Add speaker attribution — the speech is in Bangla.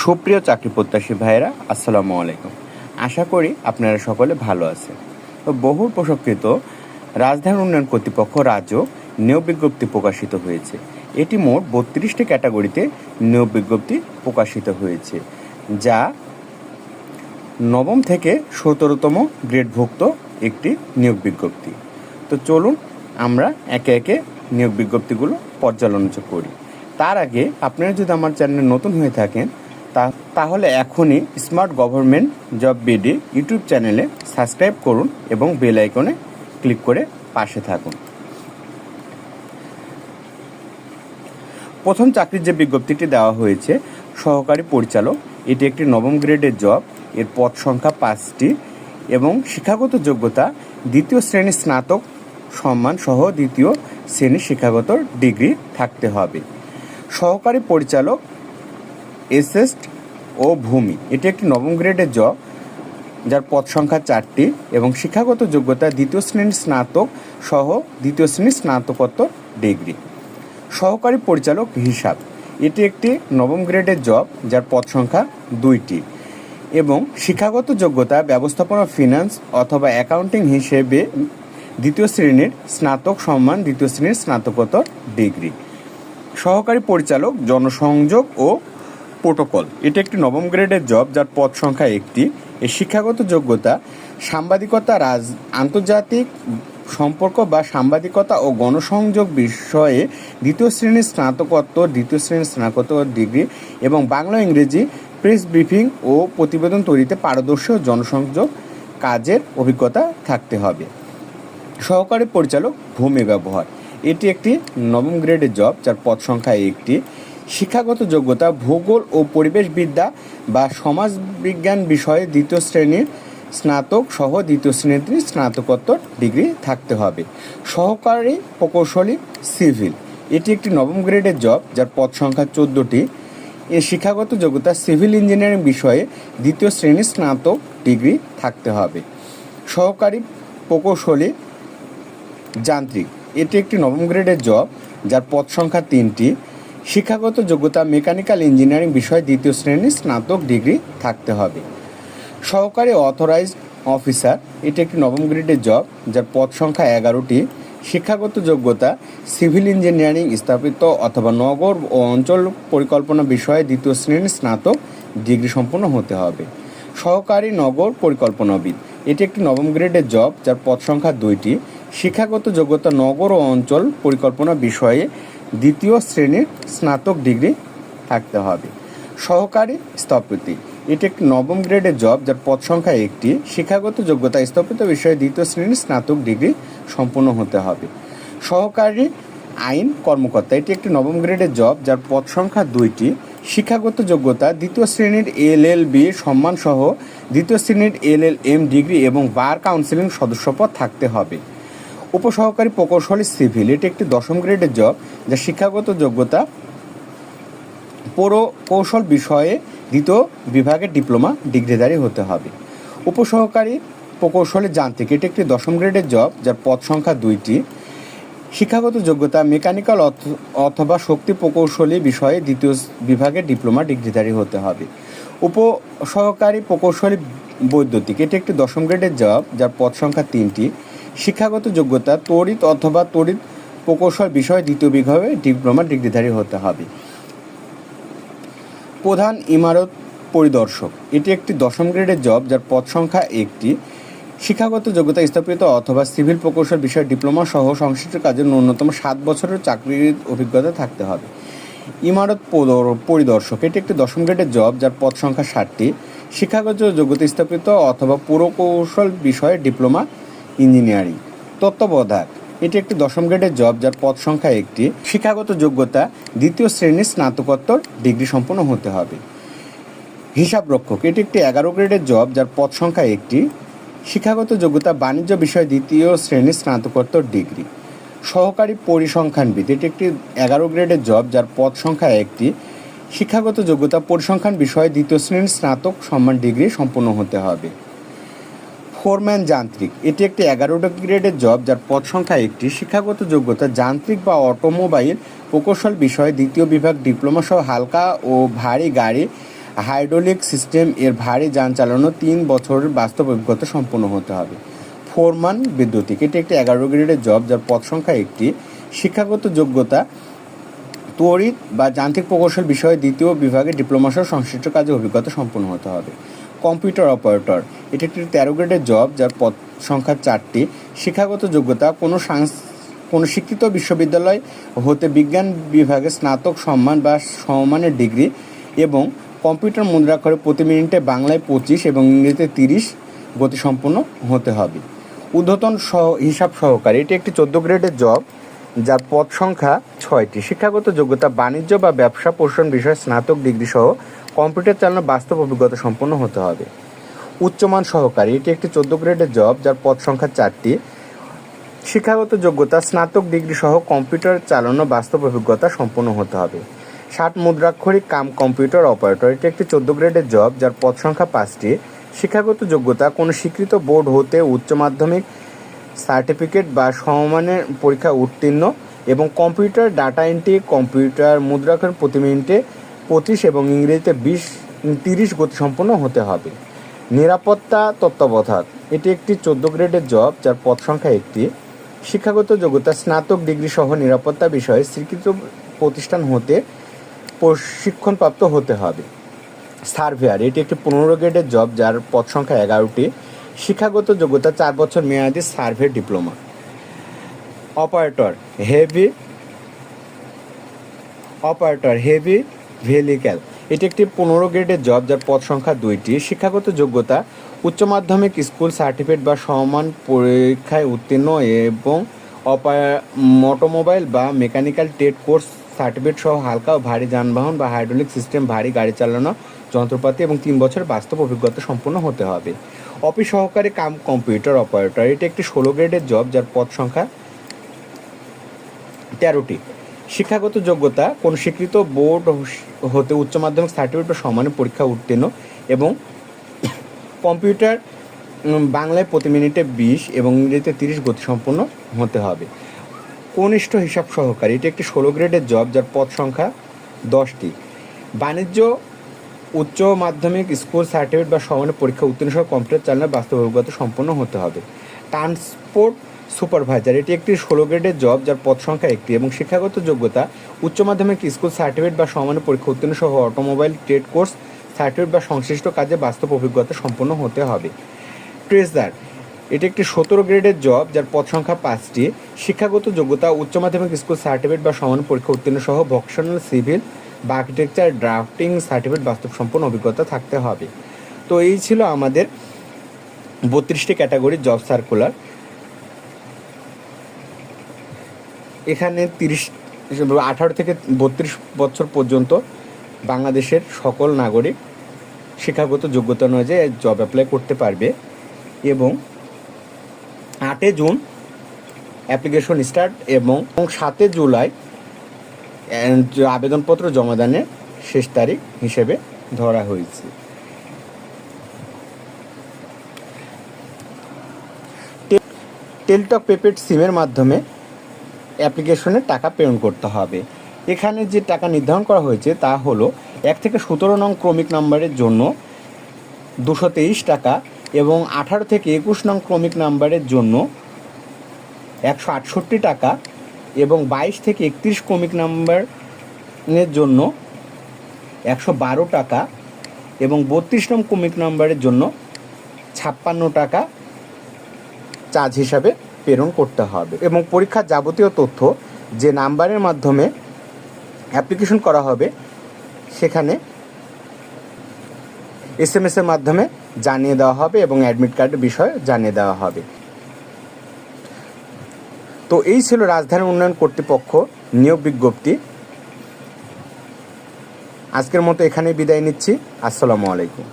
Speaker 1: সুপ্রিয় চাকরি প্রত্যাশী ভাইয়েরা, আসসালামু আলাইকুম। আশা করি আপনারা সকলে ভালো আছেন। তো বহুল প্রশংসিত রাজধানী উন্নয়ন কর্তৃপক্ষ রাজউক নিয়োগ বিজ্ঞপ্তি প্রকাশিত হয়েছে। এটি মোট 32টি ক্যাটাগরিতে নিয়োগ বিজ্ঞপ্তি প্রকাশিত হয়েছে, যা নবম থেকে 17তম গ্রেডভুক্ত একটি নিয়োগ বিজ্ঞপ্তি। তো চলুন আমরা একে একে নিয়োগ বিজ্ঞপ্তিগুলো পর্যালোচনা করি। তার আগে আপনারা যদি আমার চ্যানেলে নতুন হয়ে থাকেন তাহলে এখনই smart government job BD YouTube চ্যানেলে সাবস্ক্রাইব করুন এবং বেল আইকনে ক্লিক করে পাশে থাকুন। প্রথম চাকরির যে বিজ্ঞপ্তিটি দেওয়া হয়েছে সহকারী পরিচালক, এটি একটি নবম গ্রেডের জব। এর পদ সংখ্যা 5টি এবং শিক্ষাগত যোগ্যতা দ্বিতীয় শ্রেণীর স্নাতক সম্মান সহ দ্বিতীয় শ্রেণীর শিক্ষাগত ডিগ্রি থাকতে হবে। সহকারী পরিচালক এসএসট ও ভূমি, এটি একটি নবম গ্রেডের জব, যার পদ সংখ্যা 4টি এবং শিক্ষাগত যোগ্যতা দ্বিতীয় শ্রেণীর স্নাতক সহ দ্বিতীয় শ্রেণীর স্নাতকোত্তর ডিগ্রি। সহকারী পরিচালক হিসাব, এটি একটি নবম গ্রেডের জব, যার পদ সংখ্যা 2টি এবং শিক্ষাগত যোগ্যতা ব্যবস্থাপনা ফিন্যান্স অথবা অ্যাকাউন্টিং হিসেবে দ্বিতীয় শ্রেণীর স্নাতক সম্মান দ্বিতীয় শ্রেণীর স্নাতকোত্তর ডিগ্রি। সহকারী পরিচালক জনসংযোগ ও প্রোটোকল, এটি একটি নবম গ্রেডের জব, যার পদ সংখ্যা 1টি। এর শিক্ষাগত যোগ্যতা সাংবাদিকতা, আন্তর্জাতিক সম্পর্ক বা সাংবাদিকতা ও গণসংযোগ বিষয়ে দ্বিতীয় শ্রেণীর স্নাতকোত্তর দ্বিতীয় শ্রেণীর স্নাতকোত্তর ডিগ্রি এবং বাংলা ইংরেজি প্রেস ব্রিফিং ও প্রতিবেদন তৈরিতে পারদর্শী ও জনসংযোগ কাজের অভিজ্ঞতা থাকতে হবে। সহকারী পরিচালক ভূমি ব্যবহার, এটি একটি নবম গ্রেডের জব, যার পদ সংখ্যা 1টি। শিক্ষাগত যোগ্যতা ভূগোল ও পরিবেশবিদ্যা বা সমাজবিজ্ঞান বিষয়ে দ্বিতীয় শ্রেণীর স্নাতক সহ দ্বিতীয় শ্রেণীর স্নাতকোত্তর ডিগ্রি থাকতে হবে। সহকারী প্রকৌশলী সিভিল, এটি একটি নবম গ্রেডের জব, যার পদ সংখ্যা 14টি। এর শিক্ষাগত যোগ্যতা সিভিল ইঞ্জিনিয়ারিং বিষয়ে দ্বিতীয় শ্রেণীর স্নাতক ডিগ্রি থাকতে হবে। সহকারী প্রকৌশলী যান্ত্রিক, এটি একটি নবম গ্রেডের জব, যার পদ সংখ্যা 3টি। শিক্ষাগত যোগ্যতা মেকানিক্যাল ইঞ্জিনিয়ারিং বিষয়ে দ্বিতীয় শ্রেণীর স্নাতক ডিগ্রি থাকতে হবে। সহকারী অথরাইজড অফিসার, এটি একটি নবম গ্রেডের জব, যার পদ সংখ্যা 11টি। শিক্ষাগত যোগ্যতা সিভিল ইঞ্জিনিয়ারিং স্থাপিত অথবা নগর ও অঞ্চল পরিকল্পনা বিষয়ে দ্বিতীয় শ্রেণীর স্নাতক ডিগ্রি সম্পন্ন হতে হবে। সহকারী নগর পরিকল্পনাবিদ, এটি একটি নবম গ্রেডের জব, যার পদ সংখ্যা 2টি। শিক্ষাগত যোগ্যতা নগর ও অঞ্চল পরিকল্পনা বিষয়ে দ্বিতীয় শ্রেণীর স্নাতক ডিগ্রি থাকতে হবে। সহকারী স্থপতি, এটি একটি নবম গ্রেডের জব, যার পদ সংখ্যা 1টি। শিক্ষাগত যোগ্যতা স্থপত বিষয়ে দ্বিতীয় শ্রেণীর স্নাতক ডিগ্রি সম্পন্ন হতে হবে। সহকারী আইন কর্মকর্তা, এটি একটি নবম গ্রেডের জব, যার পদ সংখ্যা 2টি। শিক্ষাগত যোগ্যতা দ্বিতীয় শ্রেণীর LLB সম্মান সহ দ্বিতীয় শ্রেণীর LLM ডিগ্রি এবং বার কাউন্সিলিং সদস্যপদ থাকতে হবে। উপসহকারী প্রকৌশলী সিভিল, এটি একটি 10ম গ্রেডের জব, যা শিক্ষাগত যোগ্যতা প্রকৌশল বিষয়ে দ্বিতীয় বিভাগের ডিপ্লোমা ডিগ্রিধারী হতে হবে। উপসহকারী প্রকৌশলী যান্ত্রিক, এটি একটি 10ম গ্রেডের জব, যার পদ সংখ্যা 2টি। শিক্ষাগত যোগ্যতা মেকানিক্যাল অথবা শক্তি প্রকৌশলী বিষয়ে দ্বিতীয় বিভাগের ডিপ্লোমা ডিগ্রিধারী হতে হবে। উপসহকারী প্রকৌশলী বৈদ্যুতিক, এটি একটি 10ম গ্রেডের জব, যার পদ সংখ্যা 3টি। শিক্ষাগত যোগ্যতা তড়িৎ অথবা তড়িৎ প্রকৌশল বিষয়ে দ্বিতীয় বিভাগে ডিপ্লোমা ডিগ্রিধারী হতে হবে। প্রধান ইমারত পরিদর্শক, এটি একটি 10ম গ্রেডের জব, যার পদ সংখ্যা 1টি। শিক্ষাগত যোগ্যতা স্থাপিত অথবা সিভিল প্রকৌশল বিষয়ে ডিপ্লোমা সহ সংশ্লিষ্ট কাজের ন্যূনতম 7 বছরের চাকরির অভিজ্ঞতা থাকতে হবে। ইমারত পরিদর্শক, এটি একটি 10ম গ্রেডের জব, যার পদ সংখ্যা 60টি। শিক্ষাগত যোগ্যতা স্থাপিত অথবা পুরকৌশল বিষয়ে ডিপ্লোমা ইঞ্জিনিয়ারিং। তত্ত্বাবধায়ক, এটি একটি 10ম গ্রেডের জব, যার পদ সংখ্যা 1টি। শিক্ষাগত যোগ্যতা দ্বিতীয় শ্রেণীর স্নাতকোত্তর ডিগ্রি সম্পন্ন হতে হবে। হিসাবরক্ষক, এটি একটি 11 গ্রেডের জব, যার পদ সংখ্যা 1টি। শিক্ষাগত যোগ্যতা বাণিজ্য বিষয়ে দ্বিতীয় শ্রেণীর স্নাতকোত্তর ডিগ্রি। সহকারী পরিসংখ্যানবিদ, এটি একটি 11 গ্রেডের জব, যার পদ সংখ্যা 1টি। শিক্ষাগত যোগ্যতা পরিসংখ্যান বিষয়ে দ্বিতীয় শ্রেণীর স্নাতক সম্মান ডিগ্রি সম্পন্ন হতে হবে। ফোরম্যান যান্ত্রিক, এটি একটি 11 গ্রেডের জব, যার পদ সংখ্যা 1টি। শিক্ষাগত যোগ্যতা যান্ত্রিক বা অটোমোবাইল প্রকৌশল বিষয়ে দ্বিতীয় বিভাগ ডিপ্লোমা সহ হালকা ও ভারী গাড়ি হাইড্রোলিক সিস্টেম এর ভারী যান চালানো 3 বছরের বাস্তব অভিজ্ঞতা সম্পন্ন হতে হবে। ফোরমান বৈদ্যুতিক, এটি একটি 11 গ্রেডের জব, যার পদ সংখ্যা একটি। শিক্ষাগত যোগ্যতা তড়িৎ বা যান্ত্রিক প্রকৌশল বিষয়ে 2য় বিভাগে ডিপ্লোমা সহ সংশ্লিষ্ট কাজে অভিজ্ঞতা সম্পন্ন হতে হবে। কম্পিউটার অপারেটর, এটি একটি 13 গ্রেডের জব, যার পদ সংখ্যা 4টি। শিক্ষাগত যোগ্যতা কোনো শিক্ষিত বিশ্ববিদ্যালয় হতে বিজ্ঞান বিভাগে স্নাতক সম্মান বা সমমানের ডিগ্রি এবং কম্পিউটার মুদ্রাক্ষরে প্রতি মিনিটে বাংলায় 25 এবং ইংরেজিতে 30 গতিসম্পন্ন হতে হবে। ঊর্ধ্বতন হিসাব সহকারী, এটি একটি 14 গ্রেডের জব, যার পদ সংখ্যা 6টি। শিক্ষাগত যোগ্যতা বাণিজ্য বা ব্যবসা প্রশাসন বিষয়ে স্নাতক ডিগ্রি সহ কম্পিউটার চালানোর বাস্তব অভিজ্ঞতা সম্পন্ন হতে হবে। উচ্চমান সহকারী, এটি একটি 14 গ্রেডের জব, যার পদ সংখ্যা 4টি। শিক্ষাগত যোগ্যতা স্নাতক ডিগ্রি সহ কম্পিউটার চালানো বাস্তব অভিজ্ঞতা সম্পন্ন হতে হবে। 60 মুদ্রাক্ষরিক কম্পিউটার অপারেটর, এটি একটি 14 গ্রেডের জব, যার পদ সংখ্যা 5টি। শিক্ষাগত যোগ্যতা কোনো স্বীকৃত বোর্ড হতে উচ্চ মাধ্যমিক সার্টিফিকেট বা সমমানের পরীক্ষা উত্তীর্ণ এবং কম্পিউটার ডাটা এন্ট্রি কম্পিউটার মুদ্রাক্ষর প্রতি মিনিটে 25 এবং ইংরেজিতে 30 গতিসম্পন্ন হতে হবে। নিরাপত্তা তত্ত্বাবধায়ক, এটি একটি 14 গ্রেডের জব, যার পদ সংখ্যা একটি। শিক্ষাগত যোগ্যতা স্নাতক ডিগ্রি সহ নিরাপত্তা বিষয়ে স্বীকৃত প্রতিষ্ঠান হতে প্রশিক্ষণপ্রাপ্ত হতে হবে। সার্ভেয়ার, এটি একটি 15 গ্রেডের জব, যার পদ সংখ্যা 11টি। শিক্ষাগত যোগ্যতা 4 বছর মেয়াদী survey diploma. Operator heavy vehicle, এটি একটি 15 গ্রেডের জব, যার পদ সংখ্যা 2টি। শিক্ষাগত যোগ্যতা উচ্চ মাধ্যমিক স্কুল সার্টিফিকেট বা সমান পরীক্ষায় উত্তীর্ণ এবং অটোমোবাইল বা মেকানিক্যাল ট্রেড কোর্স সার্টিফিকেট সহ হালকা ও ভারী যানবাহন বা হাইড্রোলিক সিস্টেম ভারী গাড়ি চালানো যন্ত্রপাতি এবং 3 বছর বাস্তব অভিজ্ঞতা সম্পন্ন হতে হবে। অফিস সহকারী কম্পিউটার অপারেটর, এটি একটি 16 গ্রেডের জব, যার পদ সংখ্যা 13টি। শিক্ষাগত যোগ্যতা কোন স্বীকৃত বোর্ড হতে উচ্চ মাধ্যমিক সার্টিফিকেট বা সমানের পরীক্ষা উত্তীর্ণ এবং কম্পিউটার বাংলায় প্রতি মিনিটে 20 এবং ইংরেজিতে 30 গতিসম্পন্ন হতে হবে। কনিষ্ঠ হিসাব সহকারী, এটি একটি 16 গ্রেডের জব, যার পদ সংখ্যা 10টি। বাণিজ্য উচ্চ মাধ্যমিক স্কুল সার্টিফিকেট বা সমানের পরীক্ষা উত্তীর্ণ সহ কম্পিউটার চালানোর বাস্তব অভিজ্ঞতা সম্পন্ন হতে হবে। ট্রান্সপোর্ট সুপারভাইজার, এটি একটি 16 গ্রেডের জব, যার পদ সংখ্যা একটি এবং শিক্ষাগত যোগ্যতা উচ্চ মাধ্যমিক স্কুল সার্টিফিকেট বা সমানের পরীক্ষা উত্তীর্ণ সহ অটোমোবাইল ট্রেড কোর্স সার্টিফিকেট বা সংশ্লিষ্ট কাজে বাস্তব অভিজ্ঞতা সম্পন্ন হতে হবে। ট্রেজার, এটি একটি 17 গ্রেডের জব, যার পদ সংখ্যা 5টি। শিক্ষাগত যোগ্যতা উচ্চ মাধ্যমিক স্কুল সার্টিফিকেট বা সমানের পরীক্ষা উত্তীর্ণ সহ ভোকেশনাল সিভিল বা আর্কিটেকচার ড্রাফটিং সার্টিফিকেট বাস্তব সম্পন্ন অভিজ্ঞতা থাকতে হবে। তো এই ছিল আমাদের 32টি ক্যাটাগরির জব সার্কুলার। এখানে 18 থেকে 32 বছর পর্যন্ত বাংলাদেশের সকল নাগরিক শিক্ষাগত যোগ্যতা অনুযায়ী জব অ্যাপ্লাই করতে পারবে এবং 8 জুন অ্যাপ্লিকেশন স্টার্ট এবং 7 জুলাই আবেদনপত্র জমাদানের শেষ তারিখ হিসেবে ধরা হয়েছে। টেলিটক প্রিপেড সিমের মাধ্যমে অ্যাপ্লিকেশনের টাকা প্রেরণ করতে হবে। এখানে যে টাকা নির্ধারণ করা হয়েছে তা হলো 1 থেকে 17 নং ক্রমিক নাম্বারের জন্য 223 টাকা এবং 18 থেকে 21 নং ক্রমিক নাম্বারের জন্য 168 টাকা এবং 22 থেকে 31 ক্রমিক নাম্বারের জন্য 112 টাকা এবং 32 নং ক্রমিক নাম্বারের জন্য 56 টাকা চার্জ হিসাবে প্রেরণ করতে হবে এবং পরীক্ষার যাবতীয় তথ্য যে নাম্বারের মাধ্যমে অ্যাপ্লিকেশন করা হবে সেখানে SMS এর মাধ্যমে জানিয়ে দেওয়া হবে এবং অ্যাডমিট কার্ডের বিষয়ে জানিয়ে দেওয়া হবে। তো এই ছিল রাজধানী উন্নয়ন কর্তৃপক্ষ নিয়োগ বিজ্ঞপ্তি। আজকের মতো এখানেই বিদায় নিচ্ছি। আসসালামু আলাইকুম।